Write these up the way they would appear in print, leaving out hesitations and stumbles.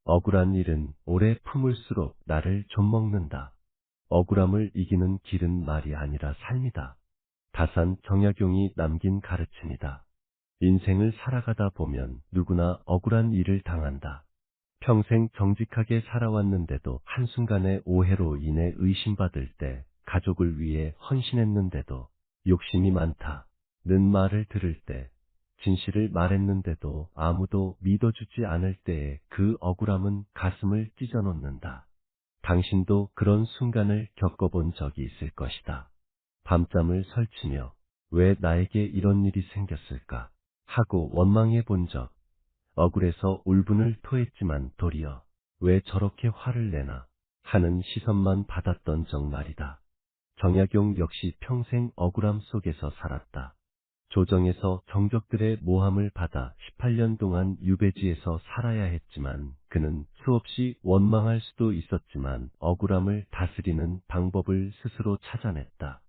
억울한 일은 오래 품을수록 나를 좀먹는다. 억울함을 이기는 길은 말이 아니라 삶이다. 다산 정약용이 남긴 가르침이다. 인생을 살아가다 보면 누구나 억울한 일을 당한다. 평생 정직하게 살아왔는데도 한순간의 오해로 인해 의심받을 때, 가족을 위해 헌신했는데도 욕심이 많다 는 말을 들을 때, 진실을 말했는데도 아무도 믿어주지 않을 때에 그 억울함은 가슴을 찢어놓는다. 당신도 그런 순간을 겪어본 적이 있을 것이다. 밤잠을 설치며 왜 나에게 이런 일이 생겼을까 하고 원망해 본 적, 억울해서 울분을 토했지만 도리어 왜 저렇게 화를 내나 하는 시선만 받았던 적 말이다. 정약용 역시 평생 억울함 속에서 살았다. 조정에서 정적들의 모함을 받아 18년 동안 유배지에서 살아야 했지만, 그는 수없이 원망할 수도 있었지만 억울함을 다스리는 방법을 스스로 찾아냈다.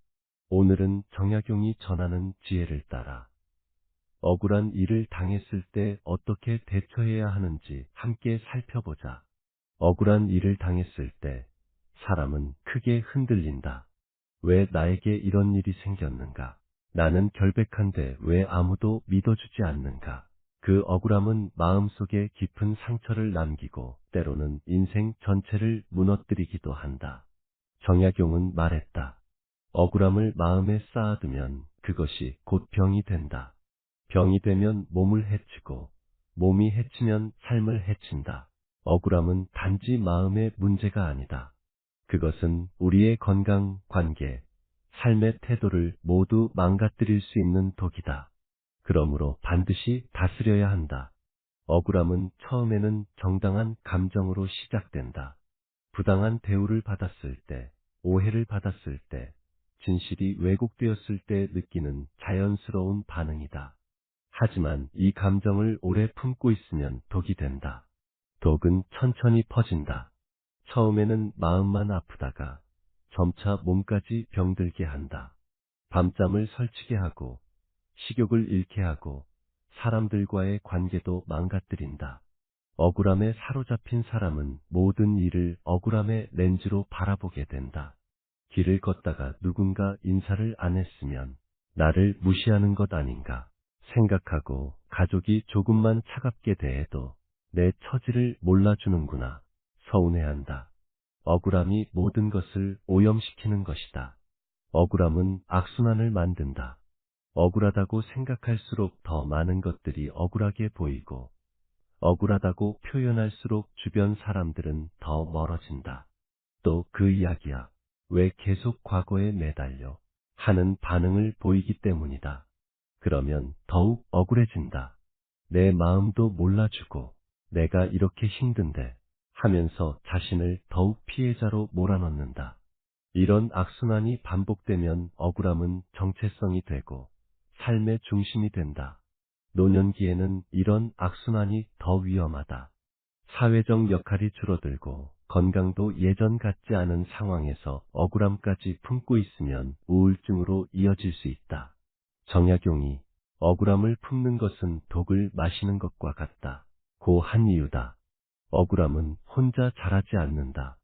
오늘은 정약용이 전하는 지혜를 따라 억울한 일을 당했을 때 어떻게 대처해야 하는지 함께 살펴보자. 억울한 일을 당했을 때 사람은 크게 흔들린다. 왜 나에게 이런 일이 생겼는가? 나는 결백한데 왜 아무도 믿어주지 않는가? 그 억울함은 마음속에 깊은 상처를 남기고 때로는 인생 전체를 무너뜨리기도 한다. 정약용은 말했다. 억울함을 마음에 쌓아두면 그것이 곧 병이 된다. 병이 되면 몸을 해치고, 몸이 해치면 삶을 해친다. 억울함은 단지 마음의 문제가 아니다. 그것은 우리의 건강, 관계, 삶의 태도를 모두 망가뜨릴 수 있는 독이다. 그러므로 반드시 다스려야 한다. 억울함은 처음에는 정당한 감정으로 시작된다. 부당한 대우를 받았을 때, 오해를 받았을 때, 진실이 왜곡되었을 때 느끼는 자연스러운 반응이다. 하지만 이 감정을 오래 품고 있으면 독이 된다. 독은 천천히 퍼진다. 처음에는 마음만 아프다가 점차 몸까지 병들게 한다. 밤잠을 설치게 하고, 식욕을 잃게 하고, 사람들과의 관계도 망가뜨린다. 억울함에 사로잡힌 사람은 모든 일을 억울함의 렌즈로 바라보게 된다. 길을 걷다가 누군가 인사를 안 했으면 나를 무시하는 것 아닌가 생각하고, 가족이 조금만 차갑게 대해도 내 처지를 몰라주는구나 서운해한다. 억울함이 모든 것을 오염시키는 것이다. 억울함은 악순환을 만든다. 억울하다고 생각할수록 더 많은 것들이 억울하게 보이고, 억울하다고 표현할수록 주변 사람들은 더 멀어진다. 또 그 이야기야, 왜 계속 과거에 매달려 하는 반응을 보이기 때문이다. 그러면 더욱 억울해진다. 내 마음도 몰라주고 내가 이렇게 힘든데 하면서 자신을 더욱 피해자로 몰아넣는다. 이런 악순환이 반복되면 억울함은 정체성이 되고 삶의 중심이 된다. 노년기에는 이런 악순환이 더 위험하다. 사회적 역할이 줄어들고 건강도 예전 같지 않은 상황에서 억울함까지 품고 있으면 우울증으로 이어질 수 있다. 정약용이 억울함을 품는 것은 독을 마시는 것과 같다 고 한 이유다. 억울함은 혼자 자라지 않는다.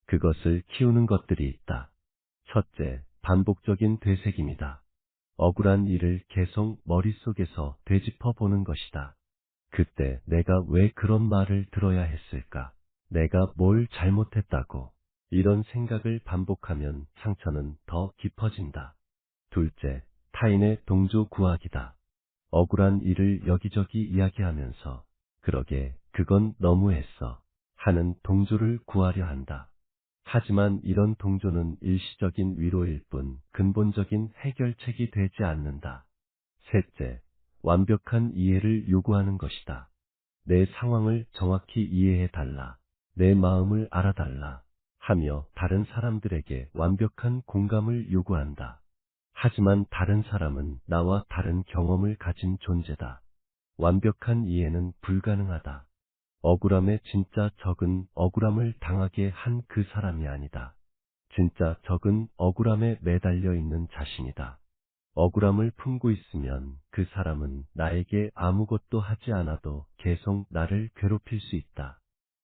그것을 키우는 것들이 있다. 첫째, 반복적인 되새김이다. 억울한 일을 계속 머릿속에서 되짚어 보는 것이다. 그때 내가 왜 그런 말을 들어야 했을까? 내가 뭘 잘못했다고? 이런 생각을 반복하면 상처는 더 깊어진다. 둘째, 타인의 동조 구하기다. 억울한 일을 여기저기 이야기하면서 그러게 그건 너무했어 하는 동조를 구하려 한다. 하지만 이런 동조는 일시적인 위로일 뿐 근본적인 해결책이 되지 않는다. 셋째, 완벽한 이해를 요구하는 것이다. 내 상황을 정확히 이해해달라, 내 마음을 알아달라 하며 다른 사람들에게 완벽한 공감을 요구한다. 하지만 다른 사람은 나와 다른 경험을 가진 존재다. 완벽한 이해는 불가능하다. 억울함의 진짜 적은 억울함을 당하게 한 그 사람이 아니다. 진짜 적은 억울함에 매달려 있는 자신이다. 억울함을 품고 있으면 그 사람은 나에게 아무것도 하지 않아도 계속 나를 괴롭힐 수 있다.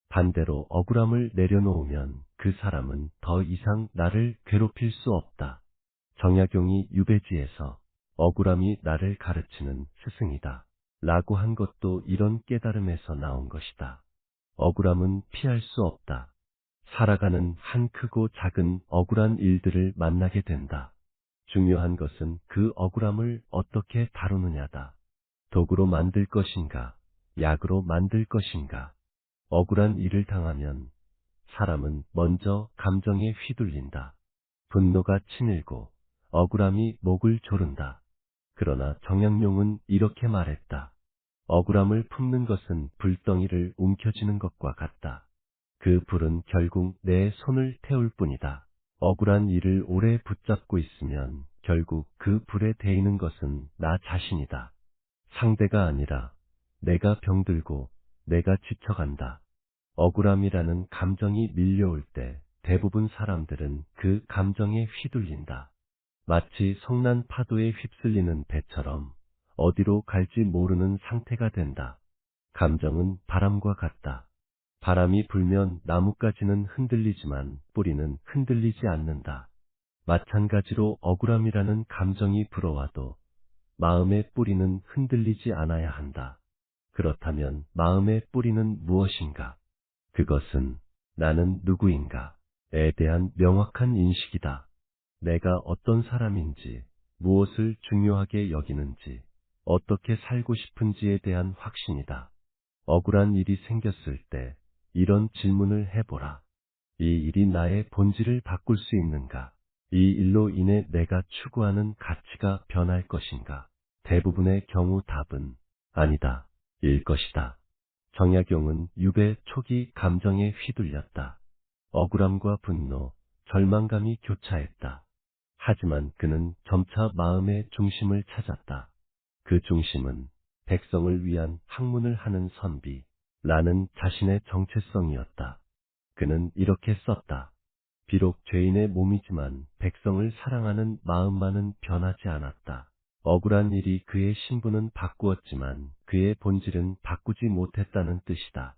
반대로 억울함을 내려놓으면 그 사람은 더 이상 나를 괴롭힐 수 없다. 정약용이 유배지에서 억울함이 나를 가르치는 스승이다. 라고 한 것도 이런 깨달음에서 나온 것이다. 억울함은 피할 수 없다. 살아가는 한 크고 작은 억울한 일들을 만나게 된다. 중요한 것은 그 억울함을 어떻게 다루느냐다. 도구로 만들 것인가, 약으로 만들 것인가. 억울한 일을 당하면 사람은 먼저 감정에 휘둘린다. 분노가 치밀고 억울함이 목을 조른다. 그러나 정약용은 이렇게 말했다. 억울함을 품는 것은 불덩이를 움켜쥐는 것과 같다. 그 불은 결국 내 손을 태울 뿐이다. 억울한 일을 오래 붙잡고 있으면 결국 그 불에 데이는 것은 나 자신이다. 상대가 아니라 내가 병들고 내가 지쳐간다. 억울함이라는 감정이 밀려올 때 대부분 사람들은 그 감정에 휘둘린다. 마치 성난 파도에 휩쓸리는 배처럼 어디로 갈지 모르는 상태가 된다. 감정은 바람과 같다. 바람이 불면 나뭇가지는 흔들리지만 뿌리는 흔들리지 않는다. 마찬가지로 억울함이라는 감정이 불어와도 마음의 뿌리는 흔들리지 않아야 한다. 그렇다면 마음의 뿌리는 무엇인가? 그것은 나는 누구인가에 대한 명확한 인식이다. 내가 어떤 사람인지, 무엇을 중요하게 여기는지, 어떻게 살고 싶은지에 대한 확신이다. 억울한 일이 생겼을 때 이런 질문을 해보라. 이 일이 나의 본질을 바꿀 수 있는가? 이 일로 인해 내가 추구하는 가치가 변할 것인가? 대부분의 경우 답은 아니다. 일 것이다. 정약용은 유배 초기 감정에 휘둘렸다. 억울함과 분노, 절망감이 교차했다. 하지만 그는 점차 마음의 중심을 찾았다. 그 중심은 백성을 위한 학문을 하는 선비라는 자신의 정체성이었다. 그는 이렇게 썼다. 비록 죄인의 몸이지만 백성을 사랑하는 마음만은 변하지 않았다. 억울한 일이 그의 신분은 바꾸었지만 그의 본질은 바꾸지 못했다는 뜻이다.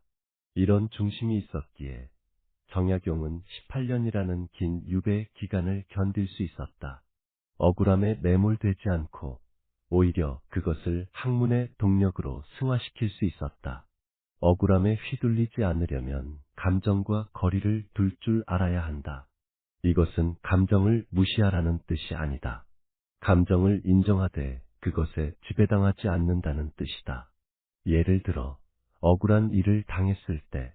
이런 중심이 있었기에 정약용은 18년이라는 긴 유배 기간을 견딜 수 있었다. 억울함에 매몰되지 않고 오히려 그것을 학문의 동력으로 승화시킬 수 있었다. 억울함에 휘둘리지 않으려면 감정과 거리를 둘 줄 알아야 한다. 이것은 감정을 무시하라는 뜻이 아니다. 감정을 인정하되 그것에 지배당하지 않는다는 뜻이다. 예를 들어 억울한 일을 당했을 때,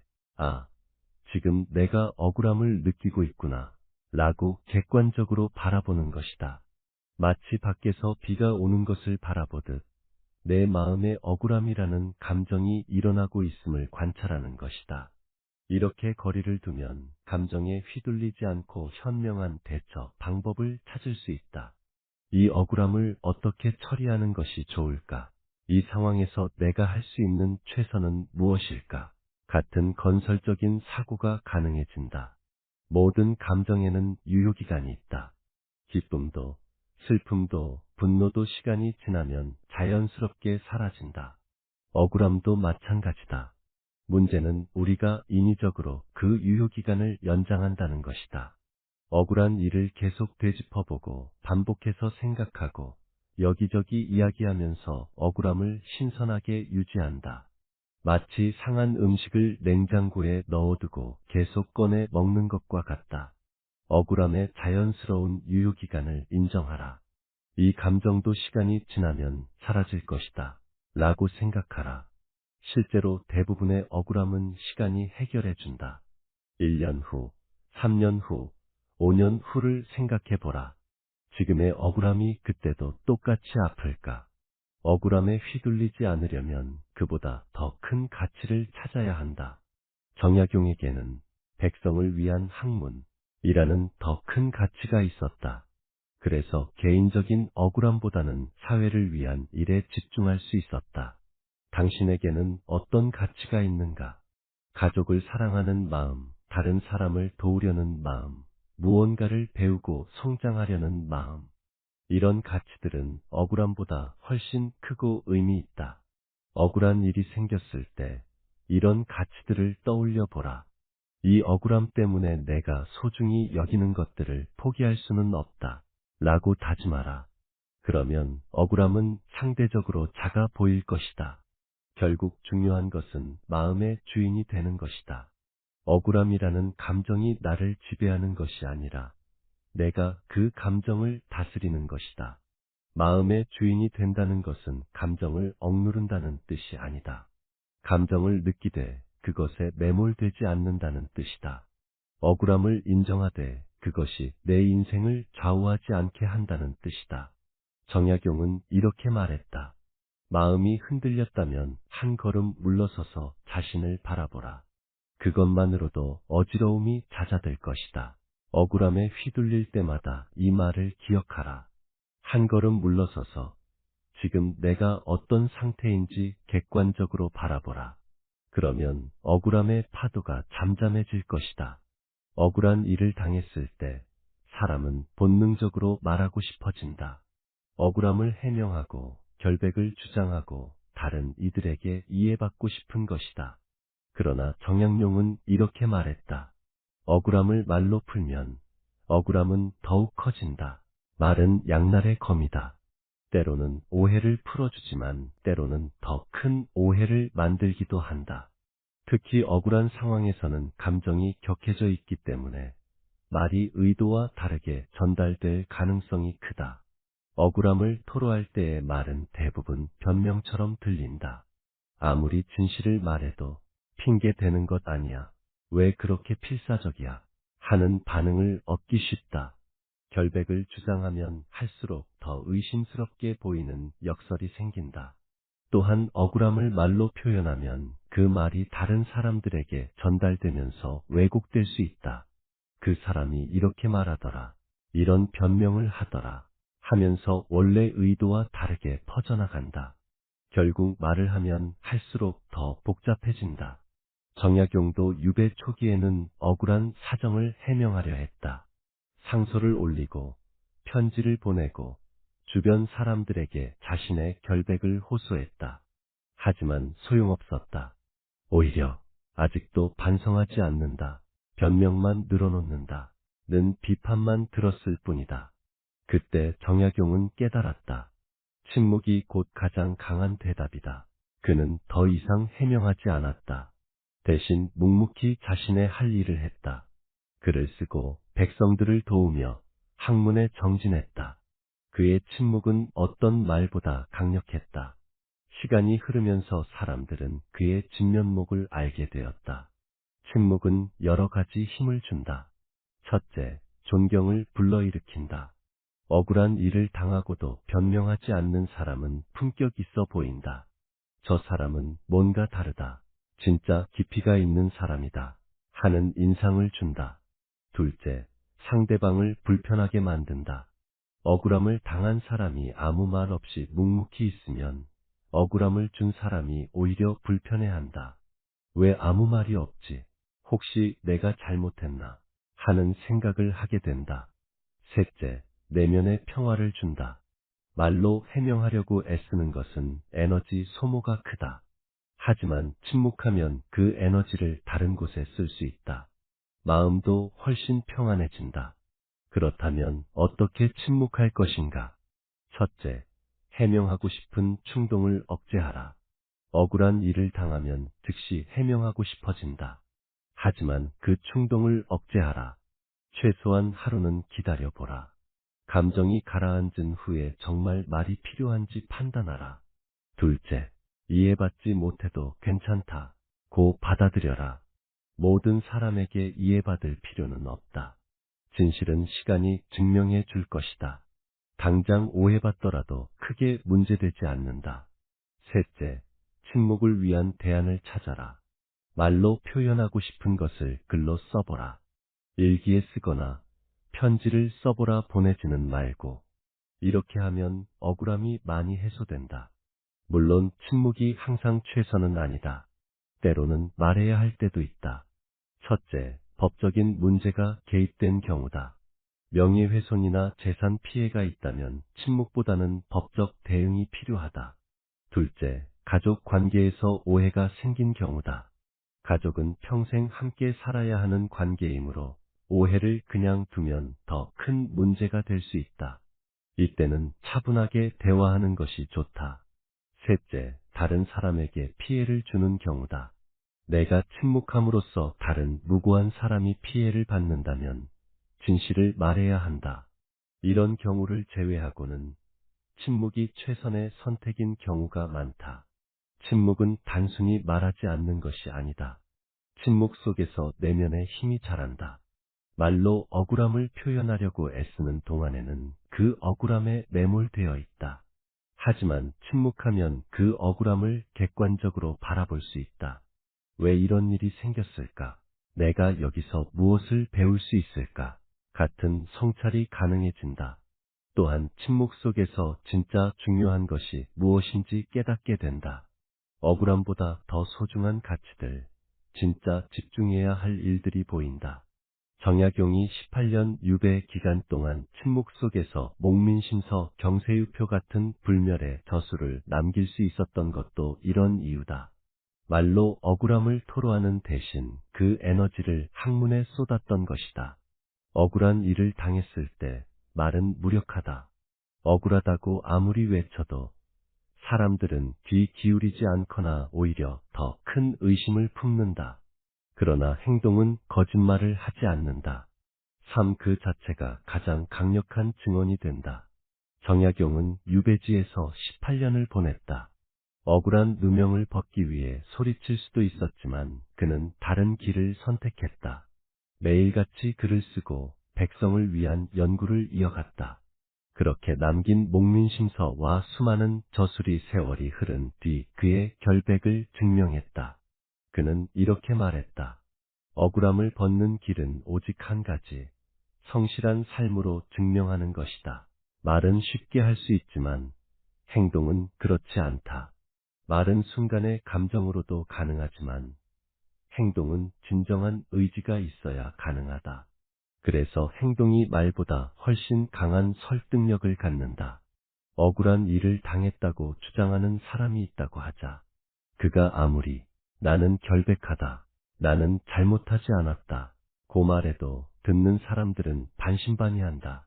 지금 내가 억울함을 느끼고 있구나 라고 객관적으로 바라보는 것이다. 마치 밖에서 비가 오는 것을 바라보듯 내 마음에 억울함이라는 감정이 일어나고 있음을 관찰하는 것이다. 이렇게 거리를 두면 감정에 휘둘리지 않고 현명한 대처 방법을 찾을 수 있다. 이 억울함을 어떻게 처리하는 것이 좋을까? 이 상황에서 내가 할 수 있는 최선은 무엇일까? 같은 건설적인 사고가 가능해진다. 모든 감정에는 유효기간이 있다. 기쁨도, 슬픔도, 분노도 시간이 지나면 자연스럽게 사라진다. 억울함도 마찬가지다. 문제는 우리가 인위적으로 그 유효기간을 연장한다는 것이다. 억울한 일을 계속 되짚어보고 반복해서 생각하고 여기저기 이야기하면서 억울함을 신선하게 유지한다. 마치 상한 음식을 냉장고에 넣어두고 계속 꺼내 먹는 것과 같다. 억울함의 자연스러운 유효기간을 인정하라. 이 감정도 시간이 지나면 사라질 것이다. 라고 생각하라. 실제로 대부분의 억울함은 시간이 해결해준다. 1년 후, 3년 후, 5년 후를 생각해보라. 지금의 억울함이 그때도 똑같이 아플까? 억울함에 휘둘리지 않으려면 그보다 더 큰 가치를 찾아야 한다. 정약용에게는 백성을 위한 학문이라는 더 큰 가치가 있었다. 그래서 개인적인 억울함보다는 사회를 위한 일에 집중할 수 있었다. 당신에게는 어떤 가치가 있는가? 가족을 사랑하는 마음, 다른 사람을 도우려는 마음, 무언가를 배우고 성장하려는 마음. 이런 가치들은 억울함보다 훨씬 크고 의미 있다. 억울한 일이 생겼을 때 이런 가치들을 떠올려 보라. 이 억울함 때문에 내가 소중히 여기는 것들을 포기할 수는 없다. 라고 다짐하라. 그러면 억울함은 상대적으로 작아 보일 것이다. 결국 중요한 것은 마음의 주인이 되는 것이다. 억울함이라는 감정이 나를 지배하는 것이 아니라 내가 그 감정을 다스리는 것이다. 마음의 주인이 된다는 것은 감정을 억누른다는 뜻이 아니다. 감정을 느끼되 그것에 매몰되지 않는다는 뜻이다. 억울함을 인정하되 그것이 내 인생을 좌우하지 않게 한다는 뜻이다. 정약용은 이렇게 말했다. 마음이 흔들렸다면 한 걸음 물러서서 자신을 바라보라. 그것만으로도 어지러움이 잦아들 것이다. 억울함에 휘둘릴 때마다 이 말을 기억하라. 한 걸음 물러서서 지금 내가 어떤 상태인지 객관적으로 바라보라. 그러면 억울함의 파도가 잠잠해질 것이다. 억울한 일을 당했을 때 사람은 본능적으로 말하고 싶어진다. 억울함을 해명하고 결백을 주장하고 다른 이들에게 이해받고 싶은 것이다. 그러나 정약용은 이렇게 말했다. 억울함을 말로 풀면 억울함은 더욱 커진다. 말은 양날의 검이다. 때로는 오해를 풀어주지만 때로는 더 큰 오해를 만들기도 한다. 특히 억울한 상황에서는 감정이 격해져 있기 때문에 말이 의도와 다르게 전달될 가능성이 크다. 억울함을 토로할 때의 말은 대부분 변명처럼 들린다. 아무리 진실을 말해도 핑계 대는 것 아니야. 왜 그렇게 필사적이야? 하는 반응을 얻기 쉽다. 결백을 주장하면 할수록 더 의심스럽게 보이는 역설이 생긴다. 또한 억울함을 말로 표현하면 그 말이 다른 사람들에게 전달되면서 왜곡될 수 있다. 그 사람이 이렇게 말하더라. 이런 변명을 하더라. 하면서 원래 의도와 다르게 퍼져나간다. 결국 말을 하면 할수록 더 복잡해진다. 정약용도 유배 초기에는 억울한 사정을 해명하려 했다. 상소를 올리고 편지를 보내고 주변 사람들에게 자신의 결백을 호소했다. 하지만 소용없었다. 오히려 아직도 반성하지 않는다. 변명만 늘어놓는다. 는 비판만 들었을 뿐이다. 그때 정약용은 깨달았다. 침묵이 곧 가장 강한 대답이다. 그는 더 이상 해명하지 않았다. 대신 묵묵히 자신의 할 일을 했다. 글을 쓰고 백성들을 도우며 학문에 정진했다. 그의 침묵은 어떤 말보다 강력했다. 시간이 흐르면서 사람들은 그의 진면목을 알게 되었다. 침묵은 여러 가지 힘을 준다. 첫째, 존경을 불러일으킨다. 억울한 일을 당하고도 변명하지 않는 사람은 품격 있어 보인다. 저 사람은 뭔가 다르다. 진짜 깊이가 있는 사람이다. 하는 인상을 준다. 둘째, 상대방을 불편하게 만든다. 억울함을 당한 사람이 아무 말 없이 묵묵히 있으면 억울함을 준 사람이 오히려 불편해한다. 왜 아무 말이 없지? 혹시 내가 잘못했나? 하는 생각을 하게 된다. 셋째, 내면의 평화를 준다. 말로 해명하려고 애쓰는 것은 에너지 소모가 크다. 하지만 침묵하면 그 에너지를 다른 곳에 쓸 수 있다. 마음도 훨씬 평안해진다. 그렇다면 어떻게 침묵할 것인가? 첫째, 해명하고 싶은 충동을 억제하라. 억울한 일을 당하면 즉시 해명하고 싶어진다. 하지만 그 충동을 억제하라. 최소한 하루는 기다려보라. 감정이 가라앉은 후에 정말 말이 필요한지 판단하라. 둘째, 이해받지 못해도 괜찮다. 고 받아들여라. 모든 사람에게 이해받을 필요는 없다. 진실은 시간이 증명해 줄 것이다. 당장 오해받더라도 크게 문제되지 않는다. 셋째, 침묵을 위한 대안을 찾아라. 말로 표현하고 싶은 것을 글로 써보라. 일기에 쓰거나 편지를 써보라 보내지는 말고. 이렇게 하면 억울함이 많이 해소된다. 물론 침묵이 항상 최선은 아니다. 때로는 말해야 할 때도 있다. 첫째, 법적인 문제가 개입된 경우다. 명예훼손이나 재산 피해가 있다면 침묵보다는 법적 대응이 필요하다. 둘째, 가족 관계에서 오해가 생긴 경우다. 가족은 평생 함께 살아야 하는 관계이므로 오해를 그냥 두면 더 큰 문제가 될 수 있다. 이때는 차분하게 대화하는 것이 좋다. 셋째, 다른 사람에게 피해를 주는 경우다. 내가 침묵함으로써 다른 무고한 사람이 피해를 받는다면 진실을 말해야 한다. 이런 경우를 제외하고는 침묵이 최선의 선택인 경우가 많다. 침묵은 단순히 말하지 않는 것이 아니다. 침묵 속에서 내면의 힘이 자란다. 말로 억울함을 표현하려고 애쓰는 동안에는 그 억울함에 매몰되어 있다. 하지만 침묵하면 그 억울함을 객관적으로 바라볼 수 있다. 왜 이런 일이 생겼을까? 내가 여기서 무엇을 배울 수 있을까? 같은 성찰이 가능해진다. 또한 침묵 속에서 진짜 중요한 것이 무엇인지 깨닫게 된다. 억울함보다 더 소중한 가치들, 진짜 집중해야 할 일들이 보인다. 정약용이 18년 유배 기간 동안 침묵 속에서 목민심서 경세유표 같은 불멸의 저수를 남길 수 있었던 것도 이런 이유다. 말로 억울함을 토로하는 대신 그 에너지를 학문에 쏟았던 것이다. 억울한 일을 당했을 때 말은 무력하다. 억울하다고 아무리 외쳐도 사람들은 귀 기울이지 않거나 오히려 더 큰 의심을 품는다. 그러나 행동은 거짓말을 하지 않는다. 삶 그 자체가 가장 강력한 증언이 된다. 정약용은 유배지에서 18년을 보냈다. 억울한 누명을 벗기 위해 소리칠 수도 있었지만 그는 다른 길을 선택했다. 매일같이 글을 쓰고 백성을 위한 연구를 이어갔다. 그렇게 남긴 목민심서와 수많은 저술이 세월이 흐른 뒤 그의 결백을 증명했다. 그는 이렇게 말했다. 억울함을 벗는 길은 오직 한 가지, 성실한 삶으로 증명하는 것이다. 말은 쉽게 할 수 있지만 행동은 그렇지 않다. 말은 순간의 감정으로도 가능하지만 행동은 진정한 의지가 있어야 가능하다. 그래서 행동이 말보다 훨씬 강한 설득력을 갖는다. 억울한 일을 당했다고 주장하는 사람이 있다고 하자. 그가 아무리 나는 결백하다, 나는 잘못하지 않았다 고 말해도 듣는 사람들은 반신반의한다.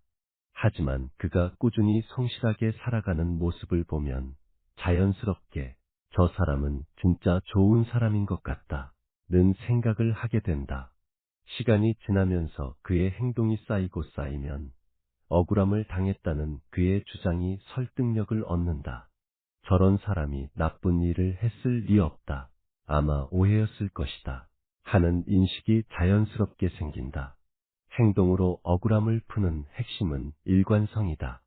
하지만 그가 꾸준히 성실하게 살아가는 모습을 보면 자연스럽게 저 사람은 진짜 좋은 사람인 것 같다 는 생각을 하게 된다. 시간이 지나면서 그의 행동이 쌓이고 쌓이면 억울함을 당했다는 그의 주장이 설득력을 얻는다. 저런 사람이 나쁜 일을 했을 리 없다. 아마 오해였을 것이다. 하는 인식이 자연스럽게 생긴다. 행동으로 억울함을 푸는 핵심은 일관성이다.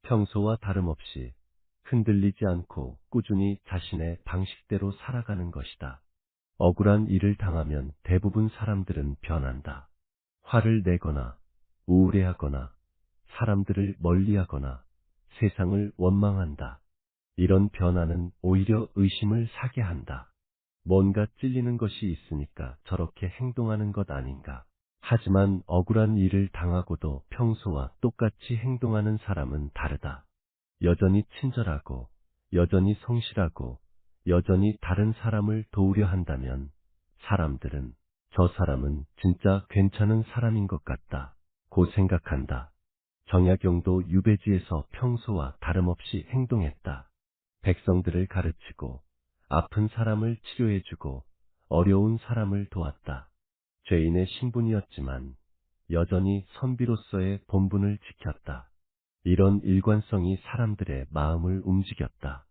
평소와 다름없이 흔들리지 않고 꾸준히 자신의 방식대로 살아가는 것이다. 억울한 일을 당하면 대부분 사람들은 변한다. 화를 내거나 우울해하거나 사람들을 멀리하거나 세상을 원망한다. 이런 변화는 오히려 의심을 사게 한다. 뭔가 찔리는 것이 있으니까 저렇게 행동하는 것 아닌가. 하지만 억울한 일을 당하고도 평소와 똑같이 행동하는 사람은 다르다. 여전히 친절하고, 여전히 성실하고, 여전히 다른 사람을 도우려 한다면 사람들은 저 사람은 진짜 괜찮은 사람인 것 같다 고 생각한다. 정약용도 유배지에서 평소와 다름없이 행동했다. 백성들을 가르치고 아픈 사람을 치료해주고 어려운 사람을 도왔다. 죄인의 신분이었지만 여전히 선비로서의 본분을 지켰다. 이런 일관성이 사람들의 마음을 움직였다.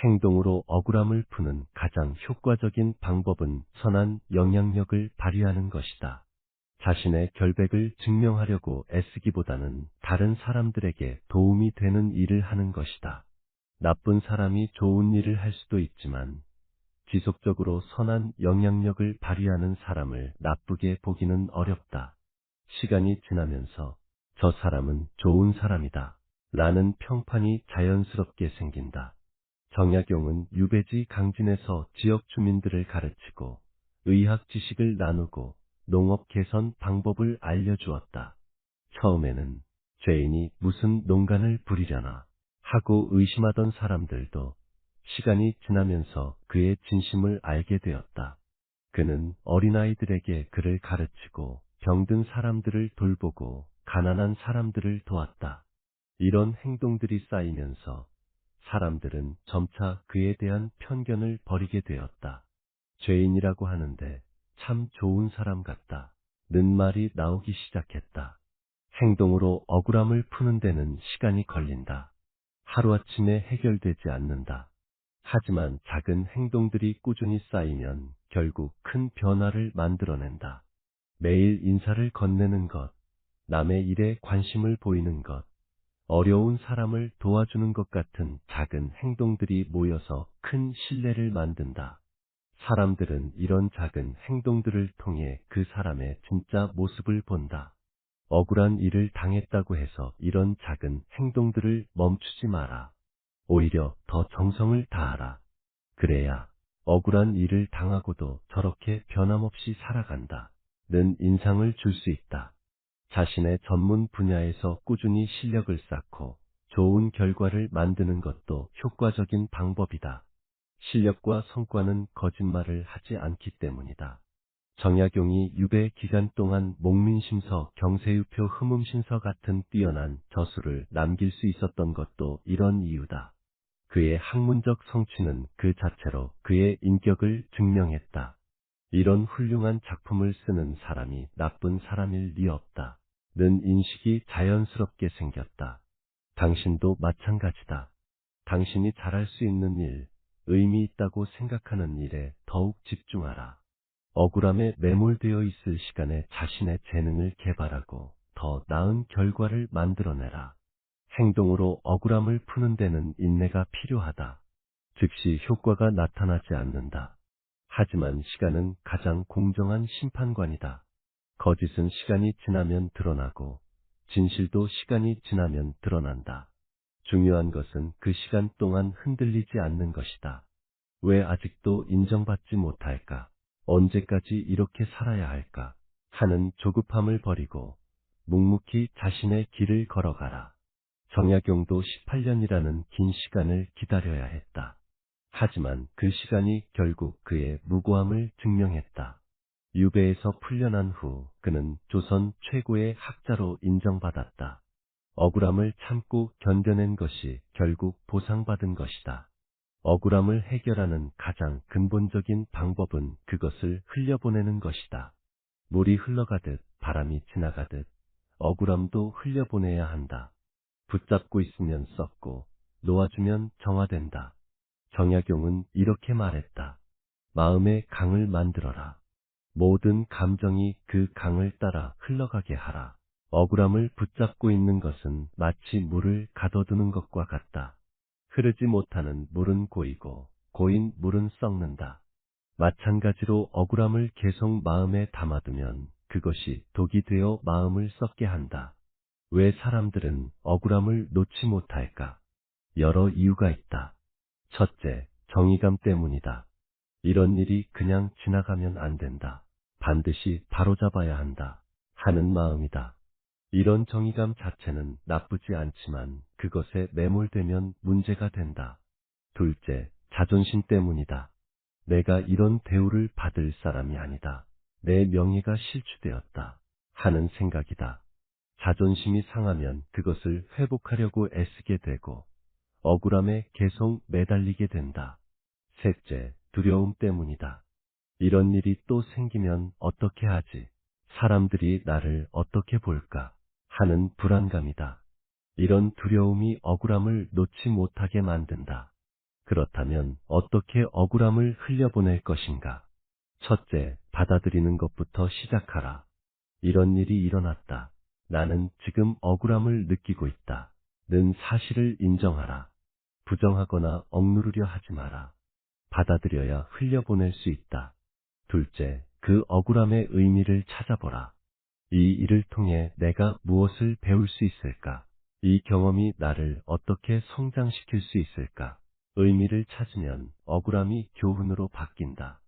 행동으로 억울함을 푸는 가장 효과적인 방법은 선한 영향력을 발휘하는 것이다. 자신의 결백을 증명하려고 애쓰기보다는 다른 사람들에게 도움이 되는 일을 하는 것이다. 나쁜 사람이 좋은 일을 할 수도 있지만 지속적으로 선한 영향력을 발휘하는 사람을 나쁘게 보기는 어렵다. 시간이 지나면서 저 사람은 좋은 사람이다 라는 평판이 자연스럽게 생긴다. 정약용은 유배지 강진에서 지역 주민들을 가르치고 의학 지식을 나누고 농업 개선 방법을 알려주었다. 처음에는 죄인이 무슨 농간을 부리려나 하고 의심하던 사람들도 시간이 지나면서 그의 진심을 알게 되었다. 그는 어린아이들에게 글을 가르치고 병든 사람들을 돌보고 가난한 사람들을 도왔다. 이런 행동들이 쌓이면서 사람들은 점차 그에 대한 편견을 버리게 되었다. 죄인이라고 하는데 참 좋은 사람 같다 는 말이 나오기 시작했다. 행동으로 억울함을 푸는 데는 시간이 걸린다. 하루아침에 해결되지 않는다. 하지만 작은 행동들이 꾸준히 쌓이면 결국 큰 변화를 만들어낸다. 매일 인사를 건네는 것, 남의 일에 관심을 보이는 것, 어려운 사람을 도와주는 것 같은 작은 행동들이 모여서 큰 신뢰를 만든다. 사람들은 이런 작은 행동들을 통해 그 사람의 진짜 모습을 본다. 억울한 일을 당했다고 해서 이런 작은 행동들을 멈추지 마라. 오히려 더 정성을 다하라. 그래야 억울한 일을 당하고도 저렇게 변함없이 살아간다 는 인상을 줄 수 있다. 자신의 전문 분야에서 꾸준히 실력을 쌓고 좋은 결과를 만드는 것도 효과적인 방법이다. 실력과 성과는 거짓말을 하지 않기 때문이다. 정약용이 유배 기간 동안 목민심서, 경세유표, 흠음신서 같은 뛰어난 저술을 남길 수 있었던 것도 이런 이유다. 그의 학문적 성취는 그 자체로 그의 인격을 증명했다. 이런 훌륭한 작품을 쓰는 사람이 나쁜 사람일 리 없다 는 인식이 자연스럽게 생겼다. 당신도 마찬가지다. 당신이 잘할 수 있는 일, 의미 있다고 생각하는 일에 더욱 집중하라. 억울함에 매몰되어 있을 시간에 자신의 재능을 개발하고 더 나은 결과를 만들어내라. 행동으로 억울함을 푸는 데는 인내가 필요하다. 즉시 효과가 나타나지 않는다. 하지만 시간은 가장 공정한 심판관이다. 거짓은 시간이 지나면 드러나고 진실도 시간이 지나면 드러난다. 중요한 것은 그 시간 동안 흔들리지 않는 것이다. 왜 아직도 인정받지 못할까? 언제까지 이렇게 살아야 할까? 하는 조급함을 버리고 묵묵히 자신의 길을 걸어가라. 정약용도 18년이라는 긴 시간을 기다려야 했다. 하지만 그 시간이 결국 그의 무고함을 증명했다. 유배에서 풀려난 후 그는 조선 최고의 학자로 인정받았다. 억울함을 참고 견뎌낸 것이 결국 보상받은 것이다. 억울함을 해결하는 가장 근본적인 방법은 그것을 흘려보내는 것이다. 물이 흘러가듯 바람이 지나가듯 억울함도 흘려보내야 한다. 붙잡고 있으면 썩고 놓아주면 정화된다. 정약용은 이렇게 말했다. 마음의 강을 만들어라. 모든 감정이 그 강을 따라 흘러가게 하라. 억울함을 붙잡고 있는 것은 마치 물을 가둬두는 것과 같다. 흐르지 못하는 물은 고이고 고인 물은 썩는다. 마찬가지로 억울함을 계속 마음에 담아두면 그것이 독이 되어 마음을 썩게 한다. 왜 사람들은 억울함을 놓지 못할까? 여러 이유가 있다. 첫째, 정의감 때문이다. 이런 일이 그냥 지나가면 안 된다. 반드시 바로잡아야 한다. 하는 마음이다. 이런 정의감 자체는 나쁘지 않지만 그것에 매몰되면 문제가 된다. 둘째, 자존심 때문이다. 내가 이런 대우를 받을 사람이 아니다. 내 명예가 실추되었다. 하는 생각이다. 자존심이 상하면 그것을 회복하려고 애쓰게 되고 억울함에 계속 매달리게 된다. 셋째, 두려움 때문이다. 이런 일이 또 생기면 어떻게 하지? 사람들이 나를 어떻게 볼까? 하는 불안감이다. 이런 두려움이 억울함을 놓지 못하게 만든다. 그렇다면 어떻게 억울함을 흘려보낼 것인가? 첫째, 받아들이는 것부터 시작하라. 이런 일이 일어났다. 나는 지금 억울함을 느끼고 있다. 는 사실을 인정하라. 부정하거나 억누르려 하지 마라. 받아들여야 흘려보낼 수 있다. 둘째, 그 억울함의 의미를 찾아보라. 이 일을 통해 내가 무엇을 배울 수 있을까? 이 경험이 나를 어떻게 성장시킬 수 있을까? 의미를 찾으면 억울함이 교훈으로 바뀐다.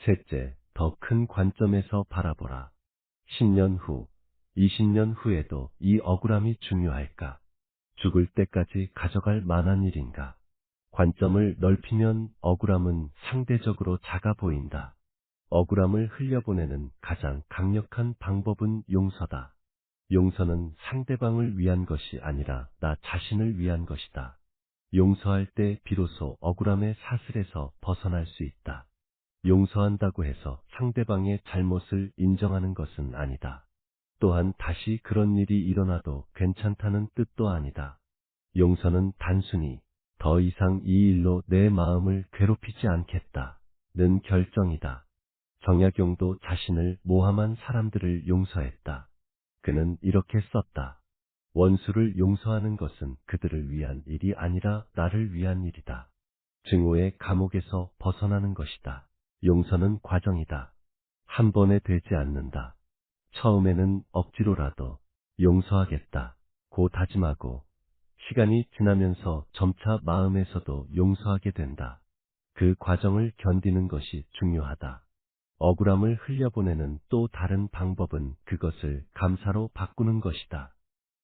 셋째, 더 큰 관점에서 바라보라. 10년 후, 20년 후에도 이 억울함이 중요할까? 죽을 때까지 가져갈 만한 일인가? 관점을 넓히면 억울함은 상대적으로 작아 보인다. 억울함을 흘려보내는 가장 강력한 방법은 용서다. 용서는 상대방을 위한 것이 아니라 나 자신을 위한 것이다. 용서할 때 비로소 억울함의 사슬에서 벗어날 수 있다. 용서한다고 해서 상대방의 잘못을 인정하는 것은 아니다. 또한 다시 그런 일이 일어나도 괜찮다는 뜻도 아니다. 용서는 단순히 더 이상 이 일로 내 마음을 괴롭히지 않겠다는 결정이다. 정약용도 자신을 모함한 사람들을 용서했다. 그는 이렇게 썼다. 원수를 용서하는 것은 그들을 위한 일이 아니라 나를 위한 일이다. 증오의 감옥에서 벗어나는 것이다. 용서는 과정이다. 한 번에 되지 않는다. 처음에는 억지로라도 용서하겠다 고 다짐하고 시간이 지나면서 점차 마음에서도 용서하게 된다. 그 과정을 견디는 것이 중요하다. 억울함을 흘려보내는 또 다른 방법은 그것을 감사로 바꾸는 것이다.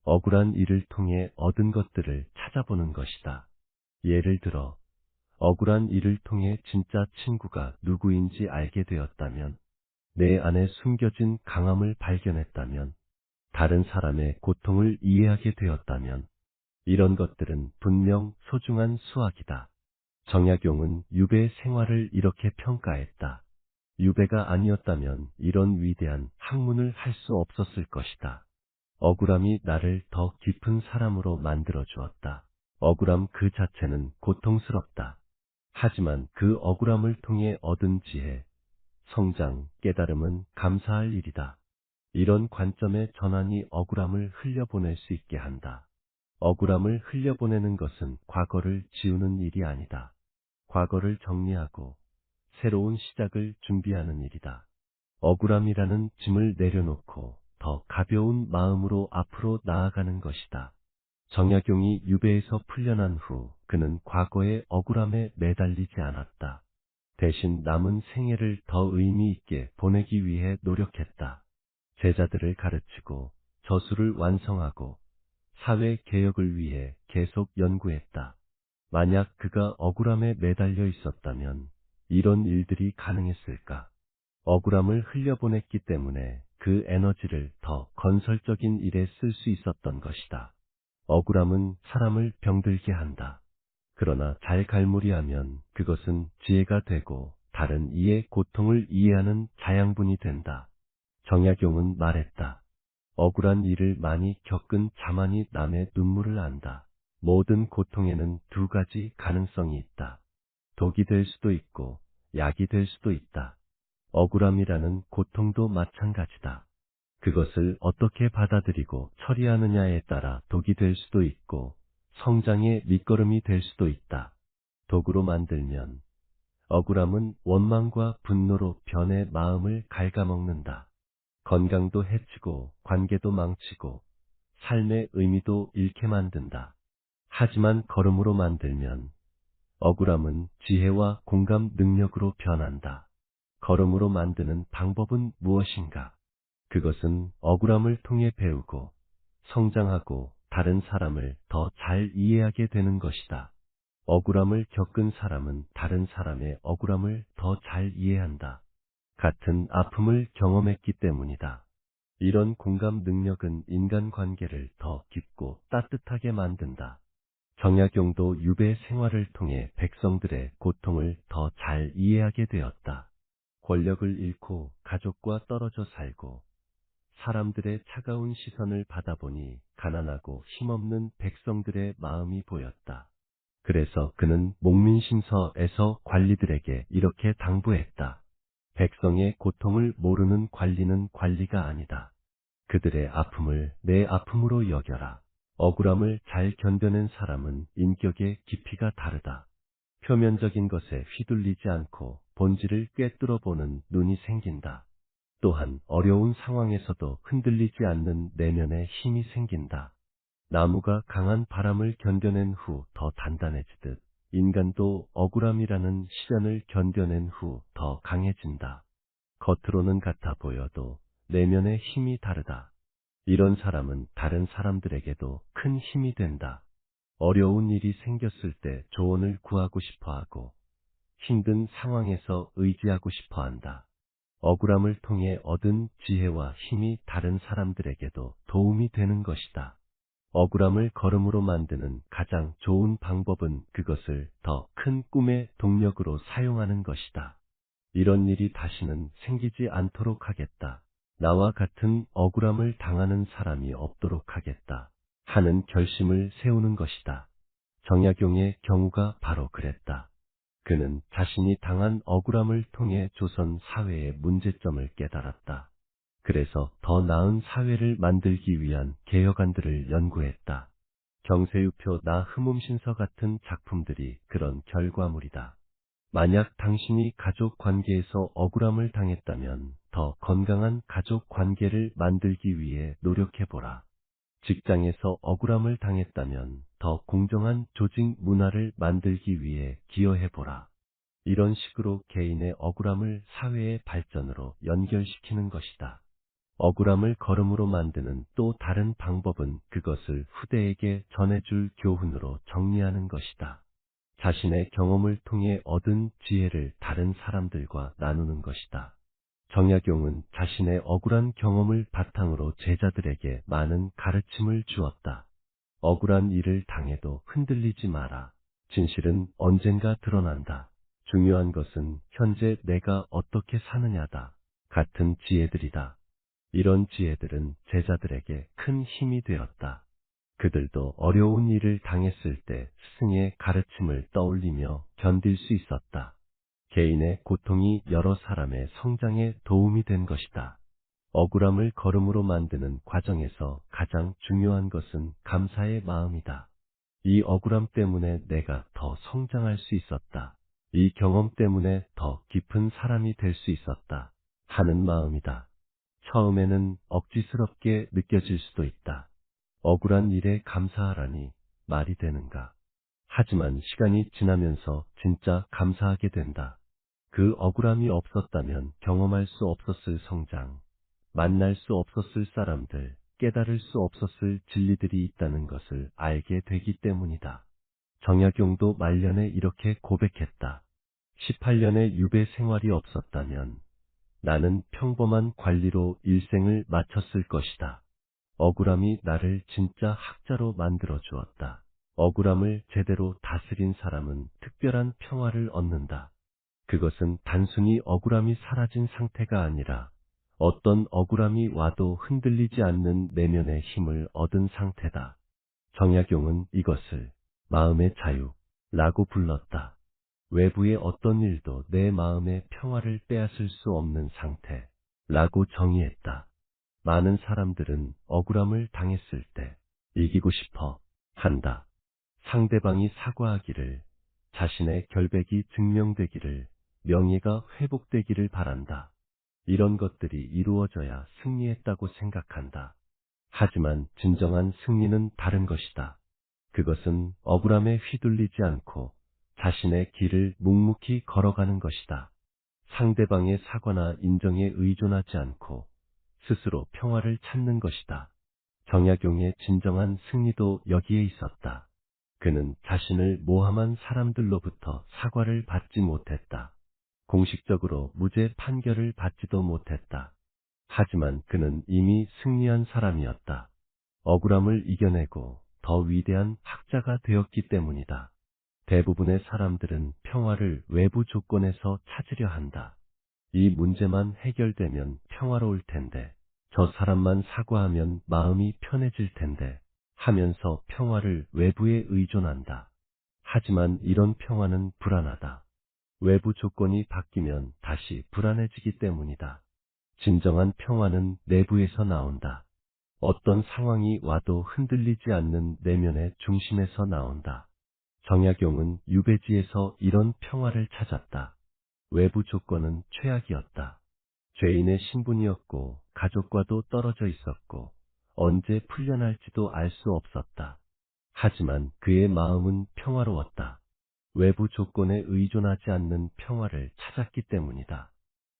억울한 일을 통해 얻은 것들을 찾아보는 것이다. 예를 들어, 억울한 일을 통해 진짜 친구가 누구인지 알게 되었다면, 내 안에 숨겨진 강함을 발견했다면, 다른 사람의 고통을 이해하게 되었다면, 이런 것들은 분명 소중한 수확이다. 정약용은 유배의 생활을 이렇게 평가했다. 유배가 아니었다면 이런 위대한 학문을 할 수 없었을 것이다. 억울함이 나를 더 깊은 사람으로 만들어 주었다. 억울함 그 자체는 고통스럽다. 하지만 그 억울함을 통해 얻은 지혜, 성장, 깨달음은 감사할 일이다. 이런 관점의 전환이 억울함을 흘려보낼 수 있게 한다. 억울함을 흘려보내는 것은 과거를 지우는 일이 아니다. 과거를 정리하고 새로운 시작을 준비하는 일이다. 억울함이라는 짐을 내려놓고 더 가벼운 마음으로 앞으로 나아가는 것이다. 정약용이 유배에서 풀려난 후 그는 과거의 억울함에 매달리지 않았다. 대신 남은 생애를 더 의미 있게 보내기 위해 노력했다. 제자들을 가르치고 저술을 완성하고 사회 개혁을 위해 계속 연구했다. 만약 그가 억울함에 매달려 있었다면 이런 일들이 가능했을까? 억울함을 흘려보냈기 때문에 그 에너지를 더 건설적인 일에 쓸 수 있었던 것이다. 억울함은 사람을 병들게 한다. 그러나 잘 갈무리하면 그것은 지혜가 되고 다른 이의 고통을 이해하는 자양분이 된다. 정약용은 말했다. 억울한 일을 많이 겪은 자만이 남의 눈물을 안다. 모든 고통에는 두 가지 가능성이 있다. 독이 될 수도 있고 약이 될 수도 있다. 억울함이라는 고통도 마찬가지다. 그것을 어떻게 받아들이고 처리하느냐에 따라 독이 될 수도 있고 성장의 밑거름이 될 수도 있다. 독으로 만들면 억울함은 원망과 분노로 변해 마음을 갉아먹는다. 건강도 해치고 관계도 망치고 삶의 의미도 잃게 만든다. 하지만 걸음으로 만들면 억울함은 지혜와 공감 능력으로 변한다. 걸음으로 만드는 방법은 무엇인가? 그것은 억울함을 통해 배우고 성장하고 다른 사람을 더 잘 이해하게 되는 것이다. 억울함을 겪은 사람은 다른 사람의 억울함을 더 잘 이해한다. 같은 아픔을 경험했기 때문이다. 이런 공감 능력은 인간관계를 더 깊고 따뜻하게 만든다. 정약용도 유배 생활을 통해 백성들의 고통을 더 잘 이해하게 되었다. 권력을 잃고 가족과 떨어져 살고 사람들의 차가운 시선을 받아보니 가난하고 힘없는 백성들의 마음이 보였다. 그래서 그는 목민심서에서 관리들에게 이렇게 당부했다. 백성의 고통을 모르는 관리는 관리가 아니다. 그들의 아픔을 내 아픔으로 여겨라. 억울함을 잘 견뎌낸 사람은 인격의 깊이가 다르다. 표면적인 것에 휘둘리지 않고 본질을 꿰뚫어 보는 눈이 생긴다. 또한 어려운 상황에서도 흔들리지 않는 내면의 힘이 생긴다. 나무가 강한 바람을 견뎌낸 후 더 단단해지듯 인간도 억울함이라는 시련을 견뎌낸 후 더 강해진다. 겉으로는 같아 보여도 내면의 힘이 다르다. 이런 사람은 다른 사람들에게도 큰 힘이 된다. 어려운 일이 생겼을 때 조언을 구하고 싶어 하고 힘든 상황에서 의지하고 싶어 한다. 억울함을 통해 얻은 지혜와 힘이 다른 사람들에게도 도움이 되는 것이다. 억울함을 걸음으로 만드는 가장 좋은 방법은 그것을 더 큰 꿈의 동력으로 사용하는 것이다. 이런 일이 다시는 생기지 않도록 하겠다. 나와 같은 억울함을 당하는 사람이 없도록 하겠다. 하는 결심을 세우는 것이다. 정약용의 경우가 바로 그랬다. 그는 자신이 당한 억울함을 통해 조선 사회의 문제점을 깨달았다. 그래서 더 나은 사회를 만들기 위한 개혁안들을 연구했다. 경세유표 나 흠음신서 같은 작품들이 그런 결과물이다. 만약 당신이 가족 관계에서 억울함을 당했다면 더 건강한 가족 관계를 만들기 위해 노력해보라. 직장에서 억울함을 당했다면 더 공정한 조직 문화를 만들기 위해 기여해보라. 이런 식으로 개인의 억울함을 사회의 발전으로 연결시키는 것이다. 억울함을 걸음으로 만드는 또 다른 방법은 그것을 후대에게 전해줄 교훈으로 정리하는 것이다. 자신의 경험을 통해 얻은 지혜를 다른 사람들과 나누는 것이다. 정약용은 자신의 억울한 경험을 바탕으로 제자들에게 많은 가르침을 주었다. 억울한 일을 당해도 흔들리지 마라. 진실은 언젠가 드러난다. 중요한 것은 현재 내가 어떻게 사느냐다. 같은 지혜들이다. 이런 지혜들은 제자들에게 큰 힘이 되었다. 그들도 어려운 일을 당했을 때 스승의 가르침을 떠올리며 견딜 수 있었다. 개인의 고통이 여러 사람의 성장에 도움이 된 것이다. 억울함을 걸음으로 만드는 과정에서 가장 중요한 것은 감사의 마음이다. 이 억울함 때문에 내가 더 성장할 수 있었다. 이 경험 때문에 더 깊은 사람이 될 수 있었다. 하는 마음이다. 처음에는 억지스럽게 느껴질 수도 있다. 억울한 일에 감사하라니 말이 되는가. 하지만 시간이 지나면서 진짜 감사하게 된다. 그 억울함이 없었다면 경험할 수 없었을 성장, 만날 수 없었을 사람들, 깨달을 수 없었을 진리들이 있다는 것을 알게 되기 때문이다. 정약용도 말년에 이렇게 고백했다. 18년의 유배 생활이 없었다면 나는 평범한 관리로 일생을 마쳤을 것이다. 억울함이 나를 진짜 학자로 만들어 주었다. 억울함을 제대로 다스린 사람은 특별한 평화를 얻는다. 그것은 단순히 억울함이 사라진 상태가 아니라 어떤 억울함이 와도 흔들리지 않는 내면의 힘을 얻은 상태다. 정약용은 이것을 마음의 자유라고 불렀다. 외부의 어떤 일도 내 마음의 평화를 빼앗을 수 없는 상태라고 정의했다. 많은 사람들은 억울함을 당했을 때 이기고 싶어 한다. 상대방이 사과하기를, 자신의 결백이 증명되기를, 명예가 회복되기를 바란다. 이런 것들이 이루어져야 승리했다고 생각한다. 하지만 진정한 승리는 다른 것이다. 그것은 억울함에 휘둘리지 않고 자신의 길을 묵묵히 걸어가는 것이다. 상대방의 사과나 인정에 의존하지 않고 스스로 평화를 찾는 것이다. 정약용의 진정한 승리도 여기에 있었다. 그는 자신을 모함한 사람들로부터 사과를 받지 못했다. 공식적으로 무죄 판결을 받지도 못했다. 하지만 그는 이미 승리한 사람이었다. 억울함을 이겨내고 더 위대한 학자가 되었기 때문이다. 대부분의 사람들은 평화를 외부 조건에서 찾으려 한다. 이 문제만 해결되면 평화로울 텐데, 저 사람만 사과하면 마음이 편해질 텐데, 하면서 평화를 외부에 의존한다. 하지만 이런 평화는 불안하다. 외부 조건이 바뀌면 다시 불안해지기 때문이다. 진정한 평화는 내부에서 나온다. 어떤 상황이 와도 흔들리지 않는 내면의 중심에서 나온다. 정약용은 유배지에서 이런 평화를 찾았다. 외부 조건은 최악이었다. 죄인의 신분이었고 가족과도 떨어져 있었고 언제 풀려날지도 알 수 없었다. 하지만 그의 마음은 평화로웠다. 외부 조건에 의존하지 않는 평화를 찾았기 때문이다.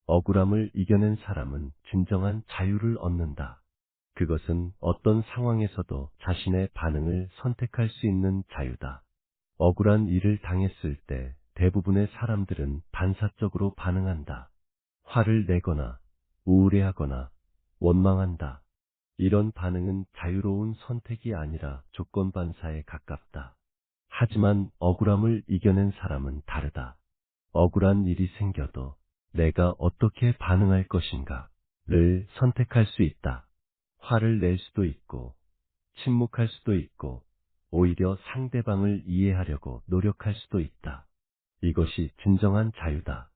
억울함을 이겨낸 사람은 진정한 자유를 얻는다. 그것은 어떤 상황에서도 자신의 반응을 선택할 수 있는 자유다. 억울한 일을 당했을 때 대부분의 사람들은 반사적으로 반응한다. 화를 내거나 우울해하거나 원망한다. 이런 반응은 자유로운 선택이 아니라 조건반사에 가깝다. 하지만 억울함을 이겨낸 사람은 다르다. 억울한 일이 생겨도 내가 어떻게 반응할 것인가를 선택할 수 있다. 화를 낼 수도 있고, 침묵할 수도 있고, 오히려 상대방을 이해하려고 노력할 수도 있다. 이것이 진정한 자유다.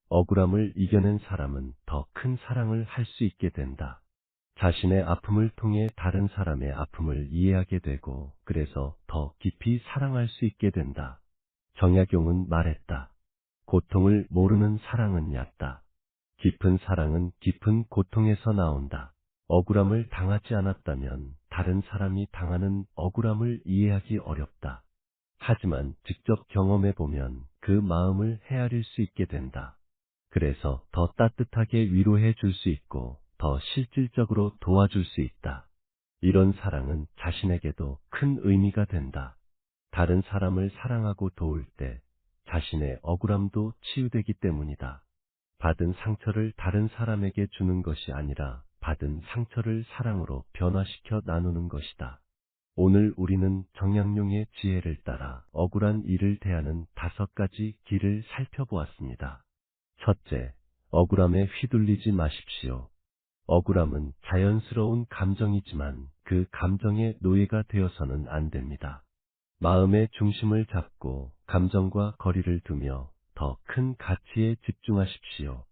억울함을 이겨낸 사람은 더 큰 사랑을 할 수 있게 된다. 자신의 아픔을 통해 다른 사람의 아픔을 이해하게 되고, 그래서 더 깊이 사랑할 수 있게 된다. 정약용은 말했다. 고통을 모르는 사랑은 얕다. 깊은 사랑은 깊은 고통에서 나온다. 억울함을 당하지 않았다면 다른 사람이 당하는 억울함을 이해하기 어렵다. 하지만 직접 경험해보면 그 마음을 헤아릴 수 있게 된다. 그래서 더 따뜻하게 위로해 줄 수 있고 더 실질적으로 도와줄 수 있다. 이런 사랑은 자신에게도 큰 의미가 된다. 다른 사람을 사랑하고 도울 때 자신의 억울함도 치유되기 때문이다. 받은 상처를 다른 사람에게 주는 것이 아니라 받은 상처를 사랑으로 변화시켜 나누는 것이다. 오늘 우리는 정약용의 지혜를 따라 억울한 일을 대하는 5가지 길을 살펴보았습니다. 첫째, 억울함에 휘둘리지 마십시오. 억울함은 자연스러운 감정이지만 그 감정의 노예가 되어서는 안 됩니다. 마음의 중심을 잡고 감정과 거리를 두며 더 큰 가치에 집중하십시오.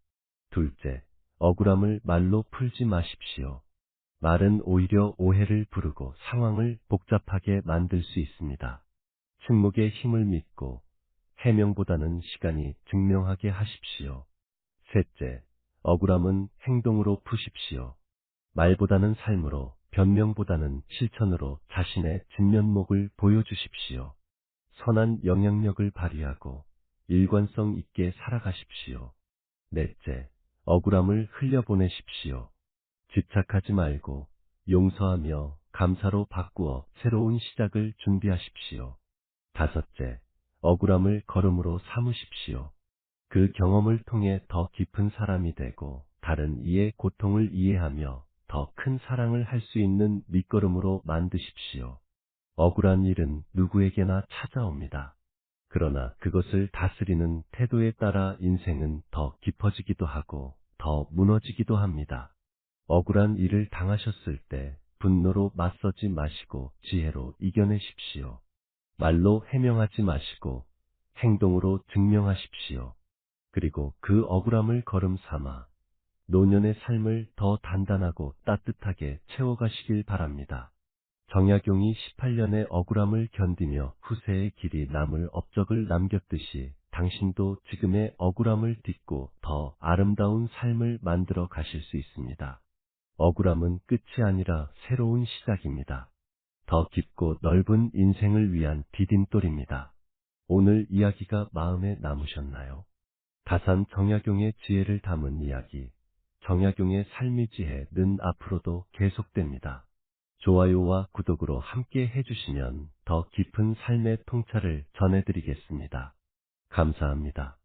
둘째, 억울함을 말로 풀지 마십시오. 말은 오히려 오해를 부르고 상황을 복잡하게 만들 수 있습니다. 침묵의 힘을 믿고 해명보다는 시간이 증명하게 하십시오. 셋째, 억울함은 행동으로 푸십시오. 말보다는 삶으로, 변명보다는 실천으로 자신의 진면목을 보여주십시오. 선한 영향력을 발휘하고 일관성 있게 살아가십시오. 넷째, 억울함을 흘려보내십시오. 집착하지 말고 용서하며 감사로 바꾸어 새로운 시작을 준비하십시오. 다섯째, 억울함을 걸음으로 삼으십시오. 그 경험을 통해 더 깊은 사람이 되고 다른 이의 고통을 이해하며 더 큰 사랑을 할 수 있는 밑거름으로 만드십시오. 억울한 일은 누구에게나 찾아옵니다. 그러나 그것을 다스리는 태도에 따라 인생은 더 깊어지기도 하고 더 무너지기도 합니다. 억울한 일을 당하셨을 때 분노로 맞서지 마시고 지혜로 이겨내십시오. 말로 해명하지 마시고 행동으로 증명하십시오. 그리고 그 억울함을 걸음 삼아 노년의 삶을 더 단단하고 따뜻하게 채워가시길 바랍니다. 정약용이 18년의 억울함을 견디며 후세의 길이 남을 업적을 남겼듯이 당신도 지금의 억울함을 딛고 더 아름다운 삶을 만들어 가실 수 있습니다. 억울함은 끝이 아니라 새로운 시작입니다. 더 깊고 넓은 인생을 위한 디딤돌입니다. 오늘 이야기가 마음에 남으셨나요? 다산 정약용의 지혜를 담은 이야기, 정약용의 삶의 지혜는 앞으로도 계속됩니다. 좋아요와 구독으로 함께 해주시면 더 깊은 삶의 통찰을 전해드리겠습니다. 감사합니다.